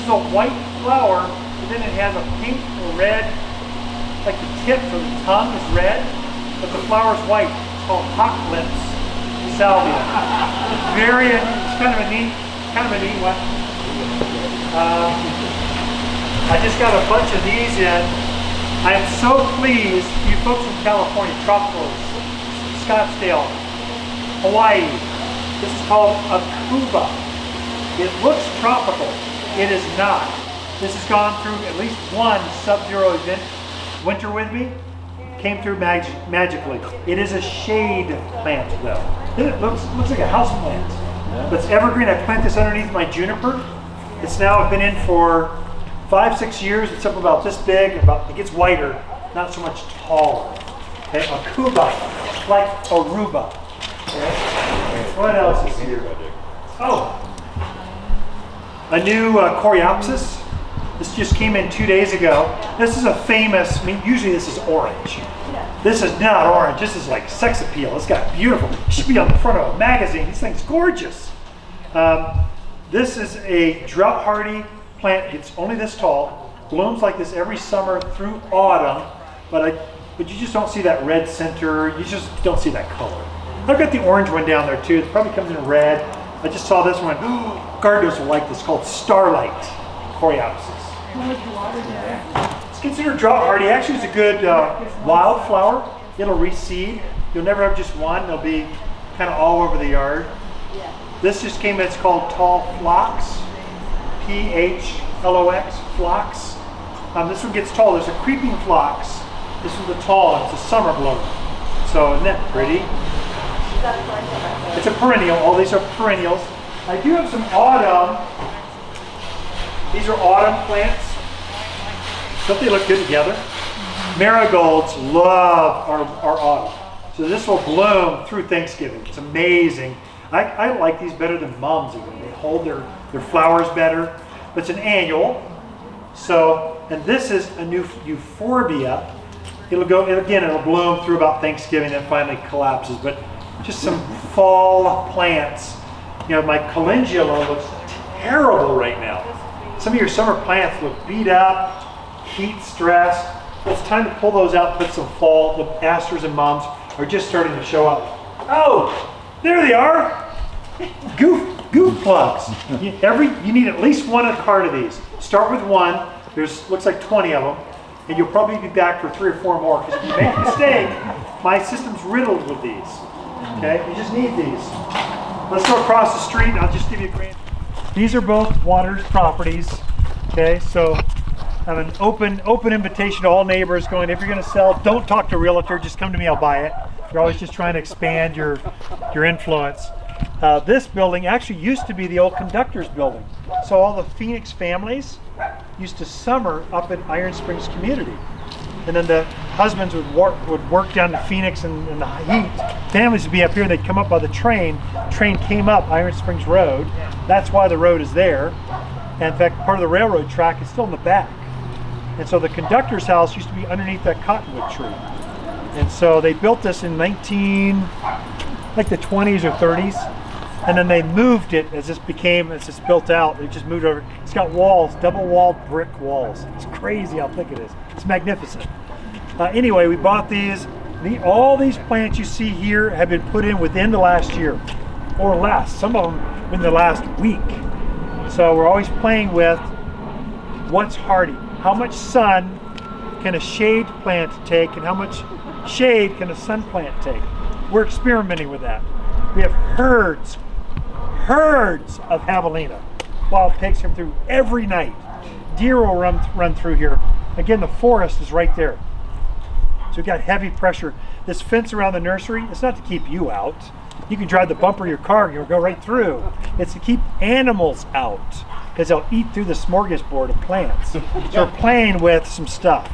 is a white flower, and then it has a pink or red, like the tip or the tongue is red, but the flower is white. It's called hot lips salvia. It's kind of a neat one. I just got a bunch of these in. I am so pleased, you folks from California, tropical, Scottsdale, Hawaii. This is called a cuba. It looks tropical. It is not. This has gone through at least one sub-zero event. Winter with me, came through magically. It is a shade plant though. It looks like a house plant, but it's evergreen. I plant this underneath my juniper. It's now been in for 5-6 years. It's up about this big. It gets whiter, not so much taller. Okay, a cuba, like Aruba. Okay. What else is here? Oh, a new Coreopsis. This just came in 2 days ago. This is a famous, usually this is orange. This is not orange. This is like sex appeal. It's got beautiful. It should be on the front of a magazine. This thing's gorgeous. This is a drought hardy plant. It's only this tall. Blooms like this every summer through autumn, but you just don't see that red center. You just don't see that color. I've got the orange one down there too. It probably comes in red. I just saw this one. Gardeners will like this, called Starlight Coreopsis. It's considered drought hardy. Actually, it's a good wildflower. It'll reseed. You'll never have just one. They'll be kind of all over the yard. This just came in. It's called tall phlox. Phlox. Phlox. This one gets tall. There's a creeping phlox. This one's a tall. It's a summer bloomer. So isn't that pretty? It's a perennial. All these are perennials. I do have some autumn. These are autumn plants. Don't they look good together? Marigolds love our autumn. So this will bloom through Thanksgiving. It's amazing. I like these better than mums even. They hold their flowers better. But it's an annual. So, and this is a new euphorbia. It'll bloom through about Thanksgiving and finally collapses. But just some fall plants. My calendula looks terrible right now. Some of your summer plants look beat up, heat stressed. It's time to pull those out and put some fall. The asters and mums are just starting to show up. Oh, there they are. Goof plugs. You need at least one a cart of these. Start with one. Looks like 20 of them. And you'll probably be back for 3 or 4 more, because if you make a mistake, my system's riddled with these. Okay, you just need these. Let's go across the street and I'll just give you a grand. These are both watered properties. Okay, so I have an open invitation to all neighbors going, if you're going to sell, don't talk to a realtor, just come to me, I'll buy it. You're always just trying to expand your influence. This building actually used to be the old conductor's building. So all the Phoenix families used to summer up at Iron Springs community. And then the husbands would work down to Phoenix in the heat. Families would be up here and they'd come up by the train. Train came up Iron Springs Road. That's why the road is there. And in fact, part of the railroad track is still in the back. And so the conductor's house used to be underneath that cottonwood tree. And so they built this in the 20s or 30s. And then they moved it as this built out. They just moved over. It's got walls, double-walled brick walls. It's crazy how thick it is. It's magnificent. Anyway, we bought these. All these plants you see here have been put in within the last year or less. Some of them in the last week. So we're always playing with what's hardy. How much sun can a shade plant take, and how much shade can a sun plant take? We're experimenting with that. We have herds of javelina. Wild pigs come through every night. Deer will run through here. Again, the forest is right there. So we've got heavy pressure. This fence around the nursery, it's not to keep you out. You can drive the bumper of your car and you'll go right through. It's to keep animals out, because they'll eat through the smorgasbord of plants. So we're playing with some stuff.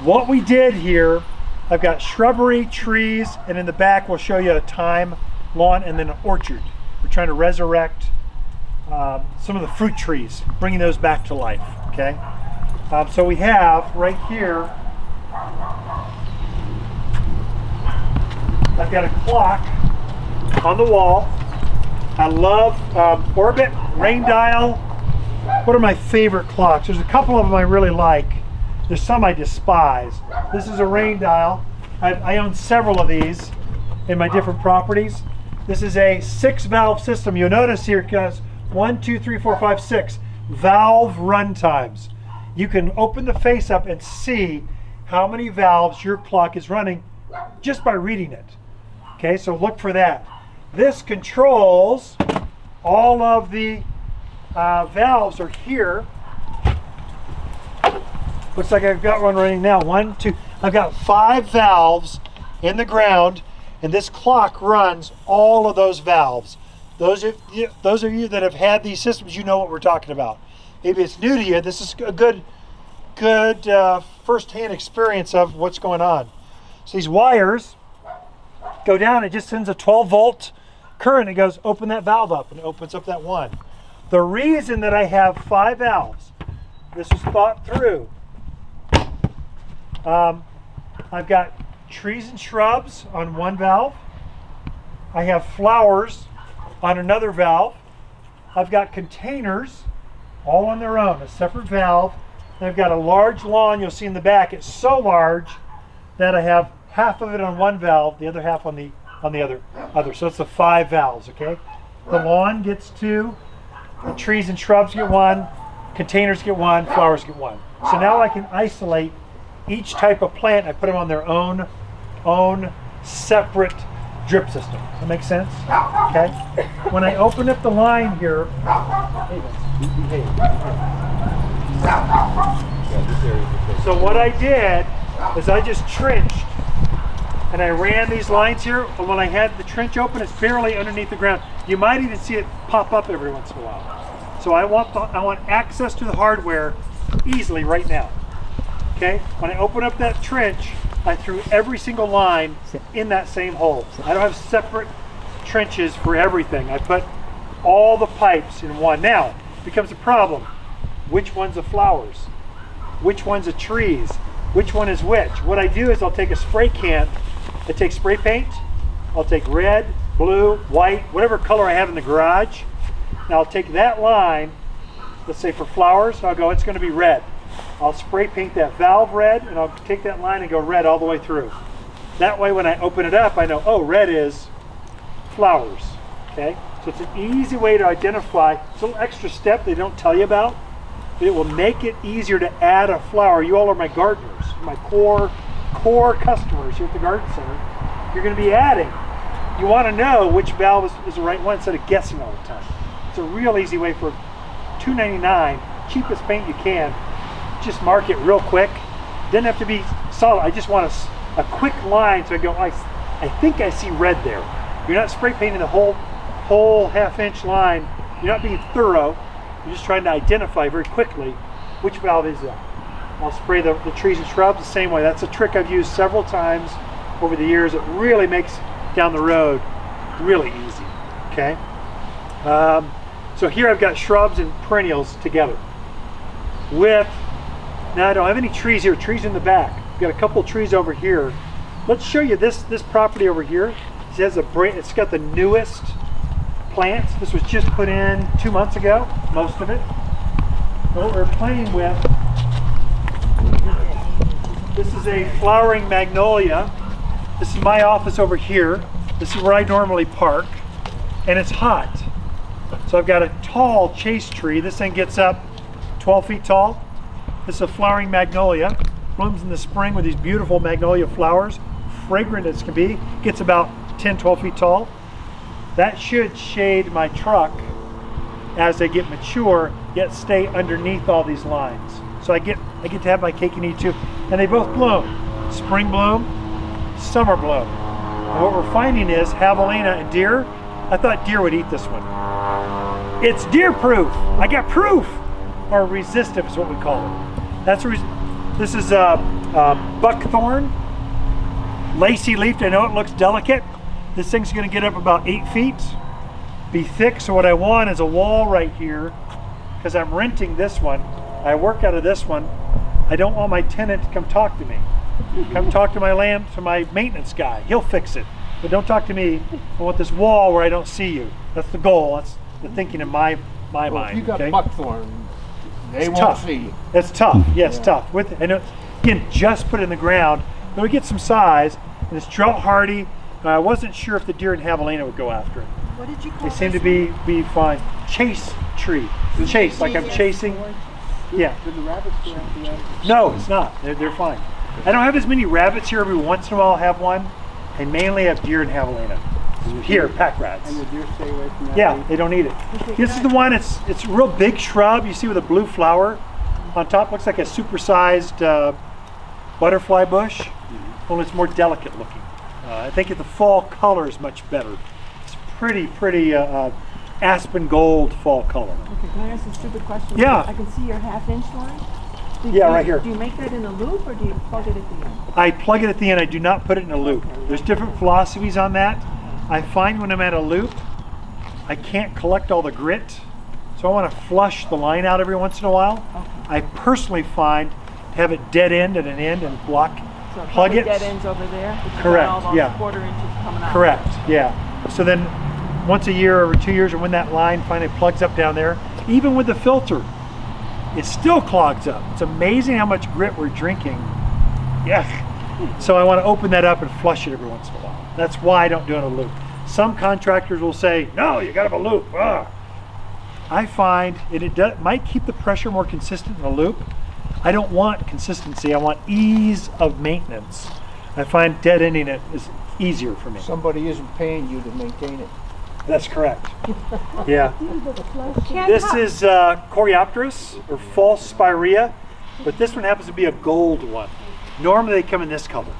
What we did here, I've got shrubbery trees, and in the back we'll show you a thyme lawn and then an orchard. We're trying to resurrect some of the fruit trees, bringing those back to life. Okay. So we have right here, I've got a clock on the wall. I love orbit, rain dial, what are my favorite clocks? There's a couple of them I really like. There's some I despise. This is a rain dial. I own several of these in my different properties. This is a 6-valve system. You'll notice here it has 1, 2, 3, 4, 5, 6 valve run times. You can open the face up and see how many valves your clock is running just by reading it. Okay, so look for that. This controls all of the valves are here. Looks like I've got one running now. 1, 2, I've got 5 valves in the ground, and this clock runs all of those valves. Those of you that have had these systems, you know what we're talking about. Maybe it's new to you. This is a good first-hand experience of what's going on. So these wires go down. It just sends a 12-volt current. It goes, open that valve up, and it opens up that one. The reason that I have 5 valves, this was thought through. I've got trees and shrubs on one valve. I have flowers on another valve. I've got containers all on their own, a separate valve. And I've got a large lawn you'll see in the back. It's so large that I have half of it on one valve, the other half on the other. So it's the 5 valves, okay? The lawn gets 2, the trees and shrubs get 1, containers get 1, flowers get 1. So now I can isolate each type of plant. I put them on their own separate drip system. Does that make sense? Okay. When I open up the line here, so what I did is I just trenched and I ran these lines here, and when I had the trench open, it's barely underneath the ground. You might even see it pop up every once in a while. So I want access to the hardware easily right now. Okay, when I open up that trench, I threw every single line in that same hole. I don't have separate trenches for everything. I put all the pipes in one. Now, it becomes a problem. Which one's the flowers? Which one's the trees? Which one is which? What I do is I'll take a spray can, I take spray paint, I'll take red, blue, white, whatever color I have in the garage. Now I'll take that line, let's say for flowers, and I'll go, it's going to be red. I'll spray paint that valve red, and I'll take that line and go red all the way through. That way when I open it up, I know, oh, red is flowers, okay? So it's an easy way to identify. It's a little extra step they don't tell you about, but it will make it easier to add a flower. You all are my gardeners, my core customers here at the Garden Center. You're going to be adding. You want to know which valve is the right one instead of guessing all the time. It's a real easy way for $2.99, cheapest paint you can. Just mark it real quick. Doesn't have to be solid. I just want a quick line so I go, I think I see red there. You're not spray painting the whole half-inch line. You're not being thorough. You're just trying to identify very quickly which valve is that. I'll spray the trees and shrubs the same way. That's a trick I've used several times over the years. It really makes down the road really easy, okay? So here I've got shrubs and perennials together. Now I don't have any trees here, trees in the back. I've got a couple of trees over here. Let's show you this property over here. It's got the newest plants. This was just put in 2 months ago, most of it. What we're playing with, this is a flowering magnolia. This is my office over here. This is where I normally park, and it's hot. So I've got a tall chase tree. This thing gets up 12 feet tall. This is a flowering magnolia. Blooms in the spring with these beautiful magnolia flowers. Fragrant as can be. Gets about 10, 12 feet tall. That should shade my truck as they get mature, yet stay underneath all these lines. So I get to have my cake and eat too. And they both bloom. Spring bloom, summer bloom. And what we're finding is javelina and deer. I thought deer would eat this one. It's deer proof. I got proof. Or resistive is what we call it. This is buckthorn, lacy leafed. I know it looks delicate. This thing's going to get up about 8 feet, be thick. So what I want is a wall right here, because I'm renting this one. I work out of this one. I don't want my tenant to come talk to me. Come talk to my maintenance guy. He'll fix it. But don't talk to me. I want this wall where I don't see you. That's the goal. That's the thinking in my mind. If you got okay? buckthorn, They won't tough. see you. It's tough. Yes, tough. With and again, just put it in the ground. It'll get some size, and it's drought hardy. I wasn't sure if the deer in javelina would go after it. What did you call They seem to this be fine. Chase tree. Chase, like I'm chasing. Yeah. Did the rabbits go after that? No, it's not. They're fine. I don't have as many rabbits here. Every once in a while I'll have one. I mainly have deer and javelina. Here, pack rats. And the deer stay away from that? Yeah, they don't eat it. This is the one, it's a real big shrub. You see with a blue flower on top. Looks like a supersized butterfly bush. Only it's more delicate looking. I think the fall color is much better. It's pretty aspen gold fall color. Okay, can I ask a stupid question? Yeah. I can see your half-inch line. Right here. Do you make that in a loop or do you plug it at the end? I plug it at the end. I do not put it in a loop. There's different philosophies on that. I find when I'm at a loop, I can't collect all the grit, so I want to flush the line out every once in a while. Okay. I personally find to have it dead end at an end and block, So plug it. dead ends over there. But you Correct, got all those yeah. quarter inches coming out. Correct, yeah. So then once a year, every 2 years, or when that line finally plugs up down there, even with the filter, it still clogs up. It's amazing how much grit we're drinking. Yeah. So I want to open that up and flush it every once in a while. That's why I don't do it in a loop. Some contractors will say, no, you got to have a loop. I find it might keep the pressure more consistent in a loop. I don't want consistency. I want ease of maintenance. I find dead ending it is easier for me. Somebody isn't paying you to maintain it. That's correct. Yeah. This is Coraopolis or false Spirea, but this one happens to be a gold one. Normally they come in this color.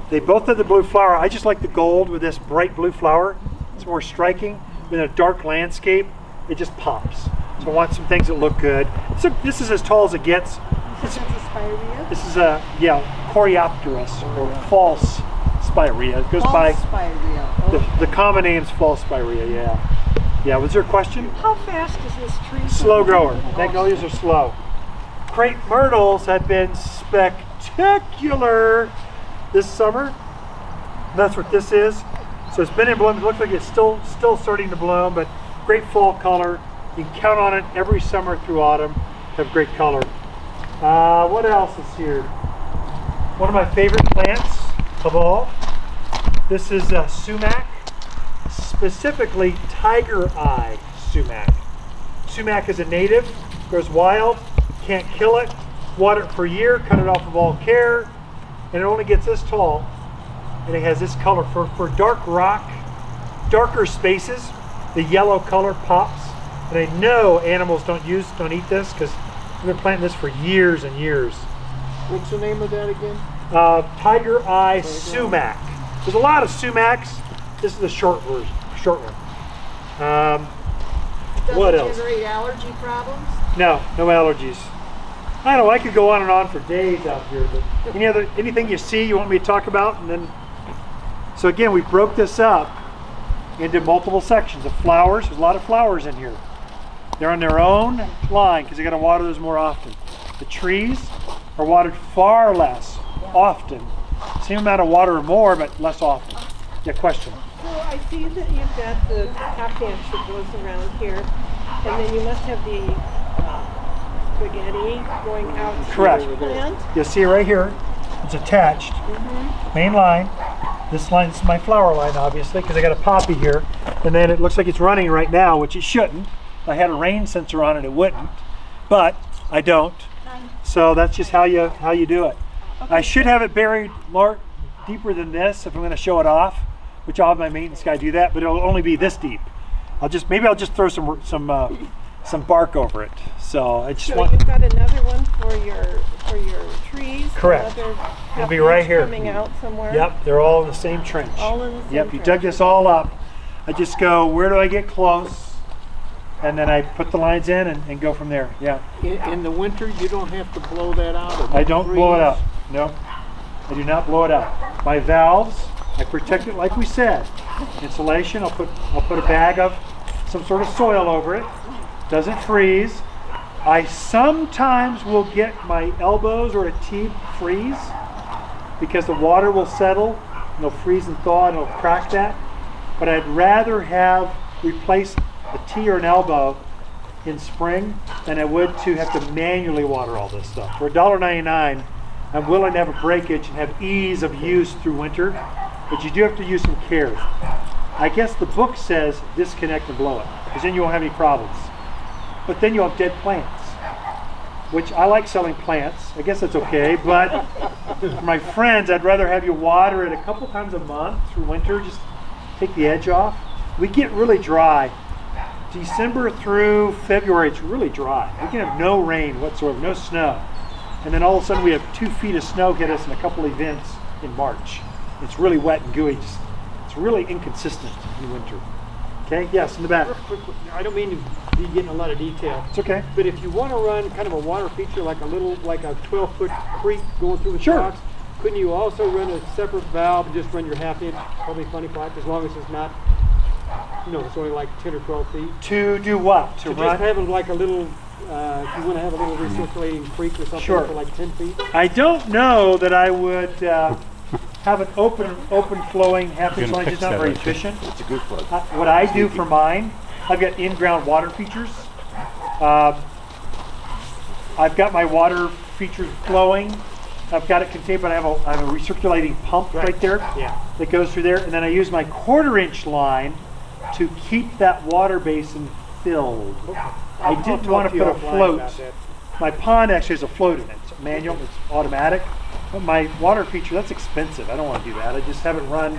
They both have the blue flower. I just like the gold with this bright blue flower. It's more striking. In a dark landscape, it just pops. So I want some things that look good. So this is as tall as it gets. This is a Spirea? This is a Coraopolis or false Spirea. It goes by Spirea. the common name's false Spirea. Yeah. Yeah. Was there a question? How fast is this tree? Slow grower. Magnolias are slow. Crepe myrtles have been spectacular this summer. That's what this is. So it's been in bloom. It looks like it's still starting to bloom, but great fall color. You can count on it every summer through autumn. Have great color. What else is here? One of my favorite plants of all. This is sumac, specifically tiger eye sumac. Sumac is a native, grows wild, can't kill it, water it for a year, cut it off of all care, and it only gets this tall, and it has this color. For dark rock, darker spaces, the yellow color pops, and I know animals don't eat this because we've been planting this for years and years. What's the name of that again? Tiger eye sumac. There's a lot of sumacs. This is the short version, short one. What else? Generate allergy problems? No allergies. I don't know, I could go on and on for days out here, but anything you see you want me to talk about? And then, so again, we broke this up into multiple sections of flowers. There's a lot of flowers in here. They're on their own line because you got to water those more often. The trees are watered far less often. Same amount of water or more, but less often. Yeah, question. So I see that you've got the top branch that goes around here, and then you must have the spaghetti going out to Correct. the plant. You'll see it right here. It's attached. Main line. This line is my flower line, obviously, because I got a poppy here. And then it looks like it's running right now, which it shouldn't. If I had a rain sensor on it, it wouldn't. But I don't. So that's just how you do it. Okay. I should have it buried deeper than this if I'm going to show it off, which I'll have my maintenance guy do that. But it'll only be this deep. Maybe I'll just throw some bark over it. So I just So you've got another one for your trees. Correct. It'll be right here. Coming out somewhere. Yep, they're all in the same trench. All in the same Yep, you trench. dug this all up. I just go, where do I get close? And then I put the lines in and go from there. Yeah. In the winter, you don't have to blow that out? Or I don't freeze? blow it out. No, I do not blow it out. My valves, I protect it like we said. Insulation, I'll put a bag of some sort of soil over it. Doesn't freeze. I sometimes will get my elbows or a tee freeze because the water will settle and it'll freeze and thaw and it'll crack that. But I'd rather replace a tee or an elbow in spring than I would to have to manually water all this stuff. For $1.99, I'm willing to have a breakage and have ease of use through winter, but you do have to use some care. I guess the book says disconnect and blow it, because then you won't have any problems. But then you'll have dead plants, which I like selling plants. I guess that's okay, but for my friends, I'd rather have you water it a couple times a month through winter, just take the edge off. We get really dry. December through February, it's really dry. We can have no rain whatsoever, no snow. And then all of a sudden we have 2 feet of snow hit us in a couple events in March. It's really wet and gooey. It's really inconsistent in winter. Okay, yes, in the back. I don't mean to be getting a lot of detail, It's okay. but if you want to run kind of a water feature like a 12-foot creek going through the Sure. Phlox, couldn't you also run a separate valve and just run your half-inch, probably funny pipe, as long as it's not, it's only like 10 or 12 feet? To do what? To To run? just have it like a little, if you want to have a little recirculating creek or something Sure. for like 10 feet. I don't know that I would have an open flowing half-inch line. It's not very efficient. It's a good plug. What I do for mine, I've got in-ground water features. I've got my water features flowing. I've got it contained, but I have a recirculating pump right there that goes through there. And then I use my 1/4-inch line to keep that water basin filled. I didn't want to put a float. My pond actually has a float in it. It's manual, it's automatic. But my water feature, that's expensive. I don't want to do that. I just have it run.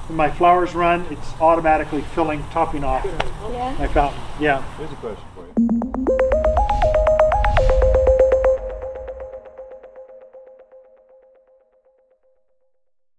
When my flowers run, it's automatically filling, topping off Yeah. my fountain. Yeah. Here's a question for you.